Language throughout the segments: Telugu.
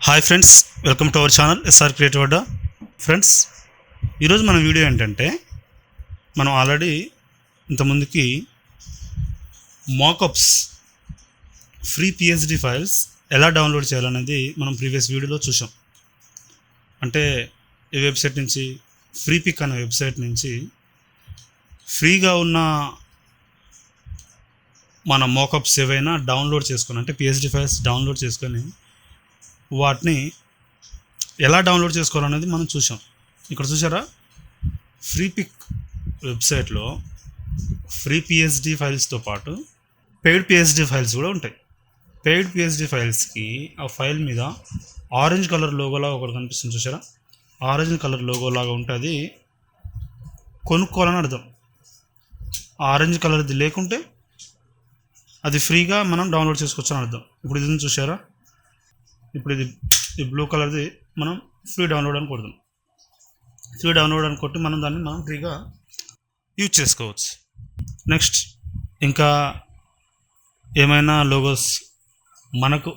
Hi friends, welcome to our channel srcreativeadda. Friends, ఈరోజు మన వీడియో ఏంటంటే మనం ఆల్రెడీ ఇంతకుముందుకి మాకప్స్ ఫ్రీ PSD ఫైల్స్ ఎలా డౌన్లోడ్ చేయాలనేది మనం ప్రీవియస్ వీడియోలో చూసాం. అంటే ఈ వెబ్సైట్ నుంచి ఫ్రీ పిక్ అనే వెబ్సైట్ నుంచి ఫ్రీగా ఉన్న మన మోకప్స్ ఏవైనా డౌన్లోడ్ చేసుకొని, అంటే PSD ఫైల్స్ డౌన్లోడ్ చేసుకొని వాటిని ఎలా డౌన్లోడ్ చేసుకోవాలనేది మనం చూసాం. ఇక్కడ చూసారా, ఫ్రీ పిక్ వెబ్సైట్లో ఫ్రీ PSD ఫైల్స్తో పాటు పెయిడ్ PSD ఫైల్స్ కూడా ఉంటాయి. పెయిడ్ PSD ఫైల్స్కి ఆ ఫైల్ మీద ఆరెంజ్ కలర్ లోగోలాగా ఒకటి కనిపిస్తుంది చూసారా, ఆరెంజ్ కలర్ లోగోలాగా ఉంటుంది, కొనుక్కోవాలని అర్థం. ఆరెంజ్ కలర్ది లేకుంటే అది ఫ్రీగా మనం డౌన్లోడ్ చేసుకోవచ్చు అని అర్థం. ఇప్పుడు ఇది చూసారా, ఇప్పుడు ఇది బ్లూ కలర్ది మనం ఫ్రీ డౌన్లోడ్ అని కొడదాం. ఫ్రీ డౌన్లోడ్ అని కొట్టి మనం ఫ్రీగా యూజ్ చేసుకోవచ్చు. నెక్స్ట్ ఇంకా ఏమైనా లోగోస్ మనకు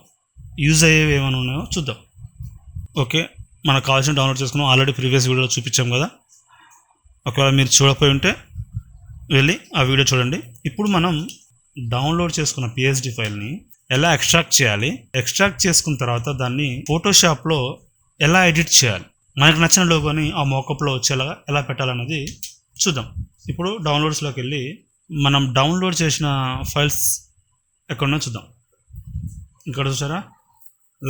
యూజ్ అయ్యేవి ఏమైనా ఉన్నాయో చూద్దాం. ఓకే, మనకు కావాల్సిన డౌన్లోడ్ చేసుకున్నాం. ఆల్రెడీ ప్రీవియస్ వీడియోలో చూపించాం కదా. ఒకవేళ మీరు చూడకపోయి ఉంటే వెళ్ళి ఆ వీడియో చూడండి. ఇప్పుడు మనం డౌన్లోడ్ చేసుకున్న PSD ఫైల్ని ఎలా ఎక్స్ట్రాక్ట్ చేయాలి, ఎక్స్ట్రాక్ట్ చేసుకున్న తర్వాత దాన్ని ఫోటోషాప్లో ఎలా ఎడిట్ చేయాలి, మనకు నచ్చిన లోగోని ఆ మోకప్లో వచ్చేలాగా ఎలా పెట్టాలన్నది చూద్దాం. ఇప్పుడు డౌన్లోడ్స్లోకి వెళ్ళి మనం డౌన్లోడ్ చేసిన ఫైల్స్ ఎక్కడున్నా చూద్దాం. ఇక్కడ చూసారా,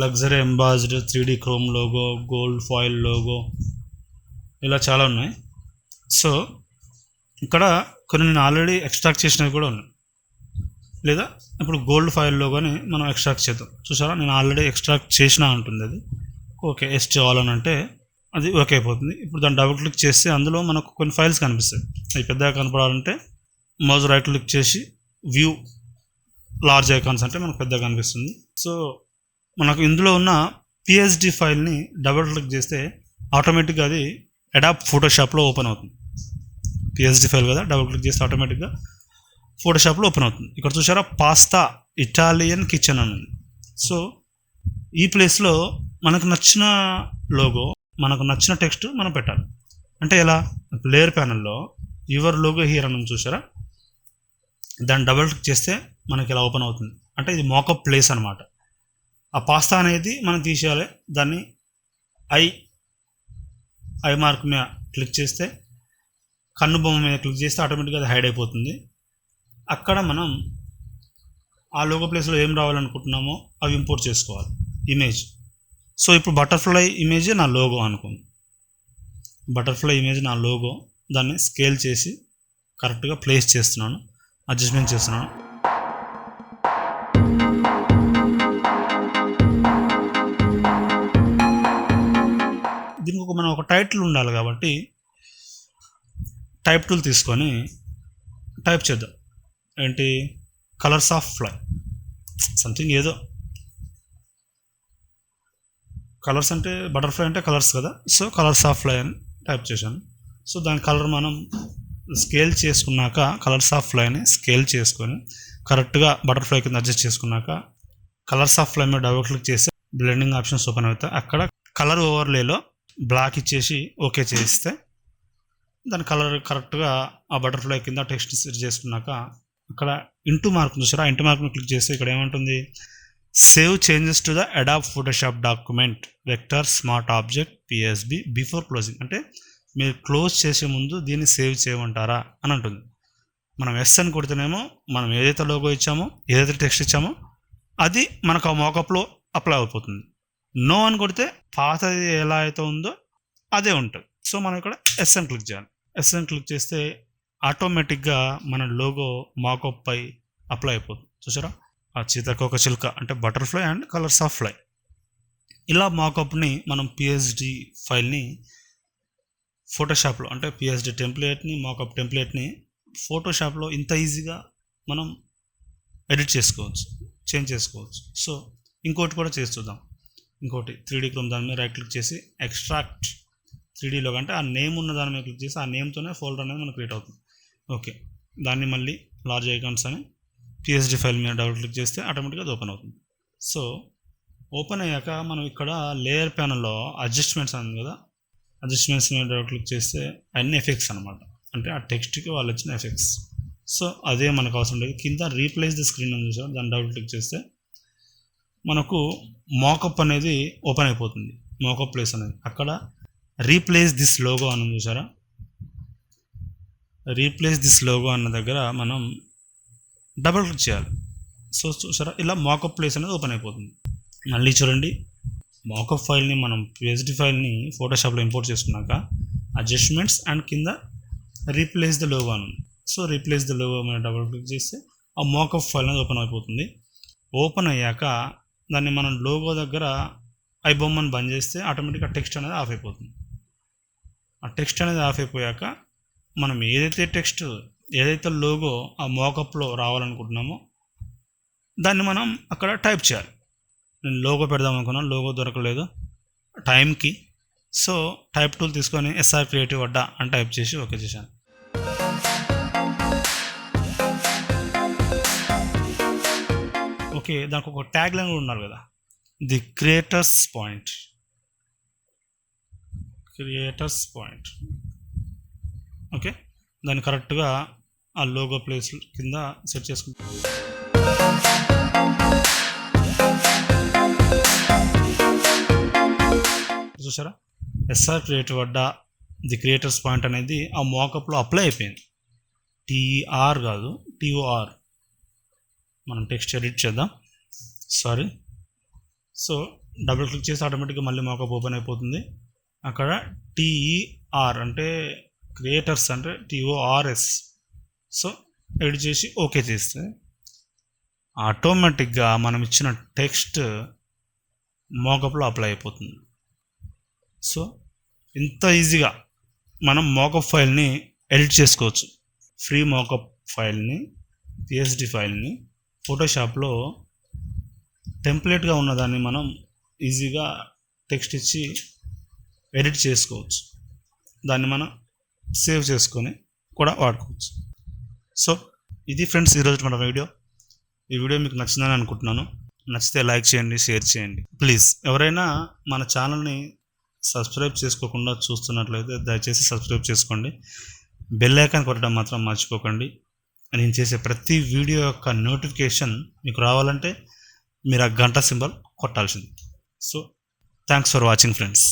luxury embossed 3D chrome logo, gold foil logo, ఇలా చాలా ఉన్నాయి. సో ఇక్కడ కొన్ని నేను ఆల్రెడీ ఎక్స్ట్రాక్ట్ చేసినవి కూడా ఉన్నాయి. లేదా ఇప్పుడు గోల్డ్ ఫైల్లో కానీ మనం ఎక్స్ట్రాక్ట్ చేద్దాం. చూసారా, నేను ఆల్రెడీ ఎక్స్ట్రాక్ట్ చేసినా ఉంటుంది. అది ఓకే, ఎస్ట్ చేయాలని అంటే అది ఓకే అయిపోతుంది. ఇప్పుడు దాన్ని డబుల్ క్లిక్ చేస్తే అందులో మనకు కొన్ని ఫైల్స్ కనిపిస్తాయి. అవి పెద్దగా కనపడాలంటే మౌస్ రైట్ క్లిక్ చేసి వ్యూ లార్జ్ ఐకాన్స్ అంటే మనకు పెద్దగా కనిపిస్తుంది. సో మనకు ఇందులో ఉన్న PSD ఫైల్ని డబుల్ క్లిక్ చేస్తే ఆటోమేటిక్గా అది అడాబ్ ఫోటోషాప్లో ఓపెన్ అవుతుంది. PSD ఫైల్ కదా, డబుల్ క్లిక్ చేస్తే ఆటోమేటిక్గా ఫోటోషాప్లో ఓపెన్ అవుతుంది. ఇక్కడ చూసారా, పాస్తా ఇటాలియన్ కిచెన్ అని ఉంది. సో ఈ ప్లేస్లో మనకు నచ్చిన లోగో, మనకు నచ్చిన టెక్స్ట్ మనం పెట్టాలి. అంటే ఎలా, లేయర్ ప్యానల్లో యువర్ లోగో హియర్ అని చూసారా, దాన్ని డబుల్ క్లిక్ చేస్తే మనకి ఇలా ఓపెన్ అవుతుంది. అంటే ఇది మోకప్ ప్లేస్ అనమాట. ఆ పాస్తా అనేది మనం తీసేయాలి. దాన్ని ఐ మార్క్ మీద క్లిక్ చేస్తే, కన్ను బొమ్మ మీద క్లిక్ చేస్తే ఆటోమేటిక్గా అది హైడ్ అయిపోతుంది. అక్కడ మనం ఆ లోగో ప్లేస్లో ఏం రావాలనుకుంటున్నామో అవి ఇంపోర్ట్ చేసుకోవాలి. ఇమేజ్, సో ఇప్పుడు బటర్ఫ్లై ఇమేజ్ నా లోగో అనుకోండి. బటర్ఫ్లై ఇమేజ్ నా లోగో, దాన్ని స్కేల్ చేసి కరెక్ట్గా ప్లేస్ చేస్తున్నాను, అడ్జస్ట్మెంట్ చేస్తున్నాను. దీనికి మనం ఒక టైటిల్ ఉండాలి కాబట్టి టైప్ టూల్ తీసుకొని టైప్ చేద్దాం. ఏంటి, కలర్స్ ఆఫ్ ఫ్లై సంథింగ్ ఏదో. కలర్స్ అంటే బటర్ఫ్లై అంటే కలర్స్ కదా, సో కలర్స్ ఆఫ్ ఫ్లై అని టైప్ చేశాను. సో దాని కలర్ మనం స్కేల్ చేసుకున్నాక, కలర్స్ ఆఫ్ ఫ్లైని స్కేల్ చేసుకొని కరెక్ట్గా బటర్ఫ్లై కింద అడ్జస్ట్ చేసుకున్నాక కలర్స్ ఆఫ్ ఫ్లై మీద డబుల్ క్లిక్ చేస్తే బ్లెండింగ్ ఆప్షన్స్ ఓపెన్ అవుతాయి. అక్కడ కలర్ ఓవర్లేలో బ్లాక్ ఇచ్చేసి ఓకే చేస్తే దాని కలర్ కరెక్ట్గా ఆ బటర్ఫ్లై కింద టెక్స్ట్ సెట్ చేసుకున్నాక అక్కడ ఇంటూ మార్క్ చూసారా, ఇంటూ మార్క్ని క్లిక్ చేస్తే ఇక్కడ ఏమంటుంది, save changes to the Adobe Photoshop document vector smart object PSD before closing. అంటే మీరు క్లోజ్ చేసే ముందు దీన్ని సేవ్ చేయమంటారా అని అంటుంది. మనం ఎస్ అని కొడితేనేమో మనం ఏదైతే లోగో ఇచ్చామో, ఏదైతే టెక్స్ట్ ఇచ్చామో అది మనకు ఆ మోకప్లో అప్లై అయిపోతుంది. నో అని కొడితే పాతది ఎలా అయితే ఉందో అదే ఉంటుంది. సో మనం ఇక్కడ ఎస్ అని క్లిక్ చేయాలి. ఎస్ అని క్లిక్ చేస్తే ఆటోమేటిక్గా మన లోగో మాకప్ పై అప్లై అయిపోతుంది. చూసారా, ఆ సీతాకోక చిలుక అంటే butterfly and colours of fly. ఇలా మాకప్ని మనం PSD ఫైల్ని ఫోటోషాప్లో, అంటే PSD టెంప్లెట్ని, మాకప్ టెంప్లెట్ని ఫోటోషాప్లో ఇంత ఈజీగా మనం ఎడిట్ చేసుకోవచ్చు, చేంజ్ చేసుకోవచ్చు. సో ఇంకోటి కూడా చేసి చూద్దాం. ఇంకోటి 3D క్రోమ్, దాని మీద రైట్ క్లిక్ చేసి ఎక్స్ట్రాక్ట్ 3Dలో అంటే ఆ నేమ్ ఉన్న దాని మీద క్లిక్ చేసి ఆ నేమ్తోనే ఫోల్డర్ అనేది మనకు క్రియేట్ అవుతుంది. ఓకే, దాన్ని మళ్ళీ లార్జ్ ఐకాన్స్ అని PSD ఫైల్ మీద డబుల్ క్లిక్ చేస్తే ఆటోమేటిక్గా అది ఓపెన్ అవుతుంది. సో ఓపెన్ అయ్యాక మనం ఇక్కడ లేయర్ ప్యానల్లో అడ్జస్ట్మెంట్స్ ఉంది కదా, అడ్జస్ట్మెంట్స్ మీద క్లిక్ చేస్తే అన్ని ఎఫెక్ట్స్ అనమాట, అంటే ఆ టెక్స్ట్కి వాళ్ళు వచ్చిన ఎఫెక్ట్స్. సో అదే మనకు అవసరం లేదు. కింద రీప్లేస్ ది స్క్రీన్ అని చూసారు, దాన్ని డబుల్ క్లిక్ చేస్తే మనకు మోకప్ అనేది ఓపెన్ అయిపోతుంది. మోకప్ ప్లేస్ అనేది అక్కడ రీప్లేస్ దిస్ లోగో అని చూసారా, రీప్లేస్ దిస్ లోగో అన్న దగ్గర మనం డబుల్ క్లిక్ చేయాలి. సో చూసారా, ఇలా మోకప్ ప్లేస్ అనేది ఓపెన్ అయిపోతుంది. మళ్ళీ చూడండి, మోకప్ ఫైల్ని మనం PSD ఫైల్ని ఫోటోషాప్లో ఇంపోర్ట్ చేసుకున్నాక అడ్జస్ట్మెంట్స్ అండ్ కింద రీప్లేస్ ద లోగో అని. సో రీప్లేస్ ద లోగో మీద డబుల్ క్లిక్ చేస్తే ఆ మోకప్ ఫైల్ అనేది ఓపెన్ అయిపోతుంది. ఓపెన్ అయ్యాక దాన్ని మనం లోగో దగ్గర ఐ బొమ్మను బంద్ చేస్తే ఆటోమేటిక్గా టెక్స్ట్ అనేది ఆఫ్ అయిపోతుంది. ఆ టెక్స్ట్ అనేది ఆఫ్ అయిపోయాక మనం ఏదైతే లోగో ఆ మోకప్లో రావాలనుకుంటున్నామో దాన్ని మనం అక్కడ టైప్ చేయాలి. నేను లోగో పెడదాం అనుకున్నాను, లోగో దొరకలేదు టైంకి. సో టైప్ టూల్ తీసుకొని srcreativeadda అని టైప్ చేసి ఓకే చేశాను. ఓకే, దానికి ఒక ట్యాగ్ లైన్ కూడా ఉన్నారు కదా, ది క్రియేటర్స్ పాయింట్. ఓకే, దాన్ని కరెక్ట్గా ఆ లోగో ప్లేస్ కింద సెట్ చేసుకుంటాం. చూసారా, srcreativeadda ది క్రియేటర్స్ పాయింట్ అనేది ఆ మోకప్లో అప్లై అయిపోయింది. TER కాదు, TOR. మనం టెక్స్ట్ ఎడిట్ చేద్దాం, సారీ. సో డబుల్ క్లిక్ చేసి ఆటోమేటిక్గా మళ్ళీ మోకప్ ఓపెన్ అయిపోతుంది. అక్కడ TER అంటే క్రియేటర్స్ అంటే TORS. సో ఎడిట్ చేసి ఓకే చేస్తే ఆటోమేటిక్గా మనం ఇచ్చిన టెక్స్ట్ మోకప్లో అప్లై అయిపోతుంది. సో ఇంత ఈజీగా మనం మోకప్ ఫైల్ని ఎడిట్ చేసుకోవచ్చు. ఫ్రీ మోకప్ ఫైల్ని, PSD ఫైల్ని ఫోటోషాప్లో టెంప్లెట్గా ఉన్నదాన్ని మనం ఈజీగా టెక్స్ట్ ఇచ్చి ఎడిట్ చేసుకోవచ్చు. దాన్ని మనం సేవ్ చేసుకొని కూడా వాడుకోవచ్చు. సో ఇది ఫ్రెండ్స్ ఈరోజు మన వీడియో. ఈ వీడియో మీకు నచ్చిందని అనుకుంటున్నాను. నచ్చితే లైక్ చేయండి, షేర్ చేయండి ప్లీజ్. ఎవరైనా మన ఛానల్ని సబ్స్క్రైబ్ చేసుకోకుండా చూస్తున్నట్లయితే దయచేసి సబ్స్క్రైబ్ చేసుకోండి. బెల్ ఐకాన్ కొట్టడం మాత్రం మర్చిపోకండి. నేను చేసే ప్రతి వీడియో యొక్క నోటిఫికేషన్ మీకు రావాలంటే మీరు ఆ గంట సింబల్ కొట్టాల్సింది. So thanks for watching friends.